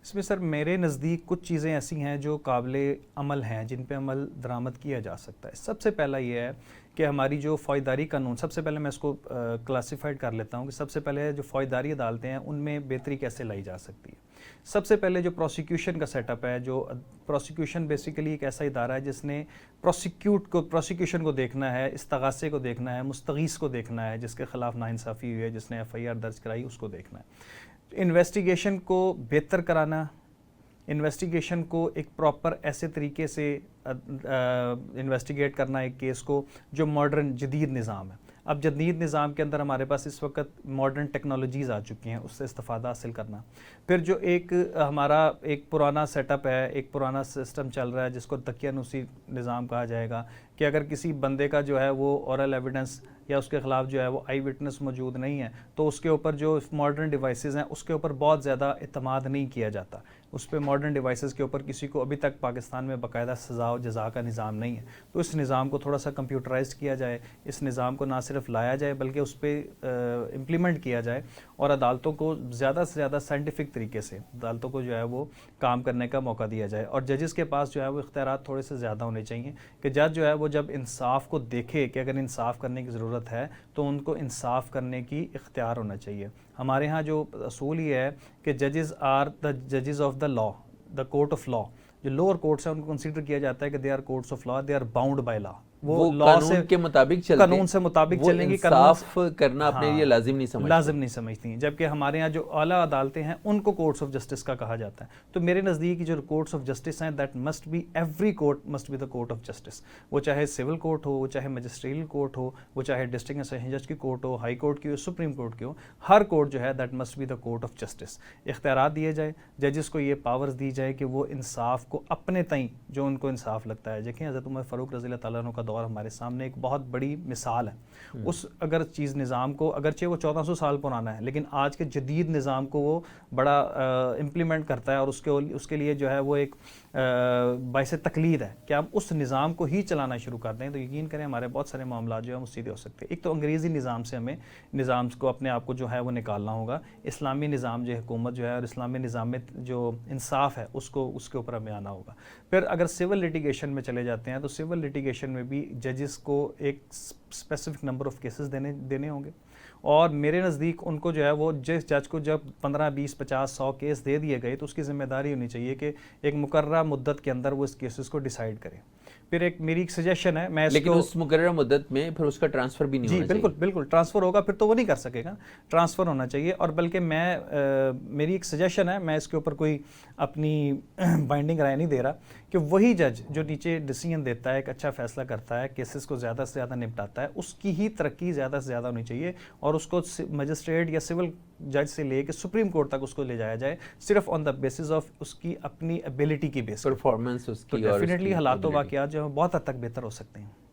اس میں سر میرے نزدیک کچھ چیزیں ایسی ہیں جو قابل عمل ہیں، جن پہ عمل درآمد کیا جا سکتا ہے. سب سے پہلا یہ ہے کہ ہماری جو فوجداری قانون، سب سے پہلے میں اس کو کلاسیفائڈ کر لیتا ہوں کہ سب سے پہلے جو فوجداری عدالتیں ہیں ان میں بہتری کیسے لائی جا سکتی ہے. سب سے پہلے جو پروسیکیوشن کا سیٹ اپ ہے، جو پروسیکیوشن بیسیکلی ایک ایسا ادارہ ہے جس نے پروسیکیوشن کو دیکھنا ہے، استغاثے کو دیکھنا ہے، مستغیث کو دیکھنا ہے، جس کے خلاف ناانصافی ہوئی ہے، جس نے FIR درج کرائی اس کو دیکھنا ہے. انویسٹیگیشن کو بہتر کرانا، انویسٹیگیشن کو ایک پراپر ایسے طریقے سے انویسٹیگیٹ کرنا ایک کیس کو جو ماڈرن جدید نظام ہے. اب جدید نظام کے اندر ہمارے پاس اس وقت ماڈرن ٹیکنالوجیز آ چکی ہیں، اس سے استفادہ حاصل کرنا. پھر جو ایک ہمارا ایک پرانا سیٹ اپ ہے، ایک پرانا سسٹم چل رہا ہے جس کو دقیانوسی نظام کہا جائے گا، کہ اگر کسی بندے کا جو ہے وہ اورل ایویڈنس یا اس کے خلاف جو ہے وہ آئی وٹنس موجود نہیں ہے تو اس کے اوپر جو ماڈرن ڈیوائسز ہیں اس کے اوپر بہت زیادہ اعتماد نہیں کیا جاتا. اس پہ ماڈرن ڈیوائسز کے اوپر کسی کو ابھی تک پاکستان میں باقاعدہ سزا و جزا کا نظام نہیں ہے. تو اس نظام کو تھوڑا سا کمپیوٹرائزڈ کیا جائے، اس نظام کو نہ صرف لایا جائے بلکہ اس پہ امپلیمنٹ کیا جائے، اور عدالتوں کو زیادہ سے زیادہ سائنٹیفک طریقے سے عدالتوں کو جو ہے وہ کام کرنے کا موقع دیا جائے. اور ججز کے پاس جو ہے وہ اختیارات تھوڑے سے زیادہ ہونے چاہیے کہ جج جو ہے وہ جب انصاف کو دیکھے کہ اگر انصاف کرنے کی ضرورت ہے تو ان کو انصاف کرنے کی اختیار ہونا چاہیے. ہمارے ہاں جو اصول یہ ہے کہ ججز آر دا ججز of the law, the court of law. جو لوور کورٹس ہیں ان کو کنسیڈر کیا جاتا ہے کہ they are courts of law, they are bound by law. وہ قانون کے مطابق چلتے ہیں، قانون سے مطابق وہ چلیں گی. انصاف کرنا اپنے لیے لازم نہیں سمجھتی ہیں. جبکہ ہمارے ہاں جو اعلیٰ عدالتیں ہیں ان کو کورٹس آف جسٹس کا کہا جاتا ہے. تو میرے نزدیک جو کورٹس آف جسٹس ہیں that must be every court must be the court of justice. وہ چاہے سول کورٹ ہو، وہ چاہے مجسٹریل کورٹ ہو، وہ چاہے ڈسٹرکٹ اسیشن جج کی کورٹ ہو، ہائی کورٹ کی ہو، سپریم کورٹ کی ہو، ہر کورٹ جو ہے that must be the court of justice. اختیارات دیے جائے، ججز کو یہ پاورز دی جائے کہ وہ انصاف کو اپنے تئیں جو ان کو انصاف لگتا ہے. دیکھیں حضرت عمر فاروق رضی اللہ تعالیٰ عنہ کا دور ہمارے سامنے ایک بہت بڑی مثال ہے. اس اگر چیز نظام کو، اگرچہ وہ 1400 سال پرانا ہے لیکن آج کے جدید نظام کو وہ بڑا امپلیمنٹ کرتا ہے، اور اس کے لیے جو ہے وہ ایک باعث تقلید ہے کہ ہم اس نظام کو ہی چلانا شروع کر دیں تو یقین کریں ہمارے بہت سارے معاملات جو ہیں وہ سیدھے ہو سکتے ہیں. ایک تو انگریزی نظام سے ہمیں نظام کو اپنے آپ کو جو ہے وہ نکالنا ہوگا. اسلامی نظام جو حکومت جو ہے اور اسلامی نظام میں جو انصاف ہے اس کے اوپر ہمیں آنا ہوگا. پھر اگر سول لٹیگیشن میں چلے جاتے ہیں تو سول لٹیگیشن میں بھی ججز کو ایک اسپیسیفک نمبر آف کیسز دینے ہوں گے، اور میرے نزدیک ان کو جو ہے وہ جس جج کو جب 15 20 50 100 کیس دے دیے گئے تو اس کی ذمہ داری ہونی چاہیے کہ ایک مقررہ مدت کے اندر وہ اس کیسز کو ڈیسائیڈ کرے. پھر ایک میری ایک سجیشن ہے، میں لیکن اس مقررہ مدت میں پھر اس کا ٹرانسفر بھی نہیں ہونا چاہیے. بالکل بالکل ٹرانسفر ہوگا پھر تو وہ نہیں کر سکے گا، ٹرانسفر ہونا چاہیے. اور بلکہ میری ایک سجیشن ہے، میں اس کے اوپر کوئی اپنی بائنڈنگ رائے نہیں دے رہا، کہ وہی جج جو نیچے ڈیسیژن دیتا ہے، ایک اچھا فیصلہ کرتا ہے، کیسز کو زیادہ سے زیادہ نپٹاتا ہے، اس کی ہی ترقی زیادہ سے زیادہ ہونی چاہیے، اور اس کو مجسٹریٹ یا سول جج سے لے کے سپریم کورٹ تک اس کو لے جایا جائے صرف آن دا بیسس آف اس کی اپنی ایبلٹی کی بیس پرفارمنس اس کی. تو ڈیفینیٹلی حالات و واقعات جو ہیں بہت حد تک بہتر ہو سکتے ہیں.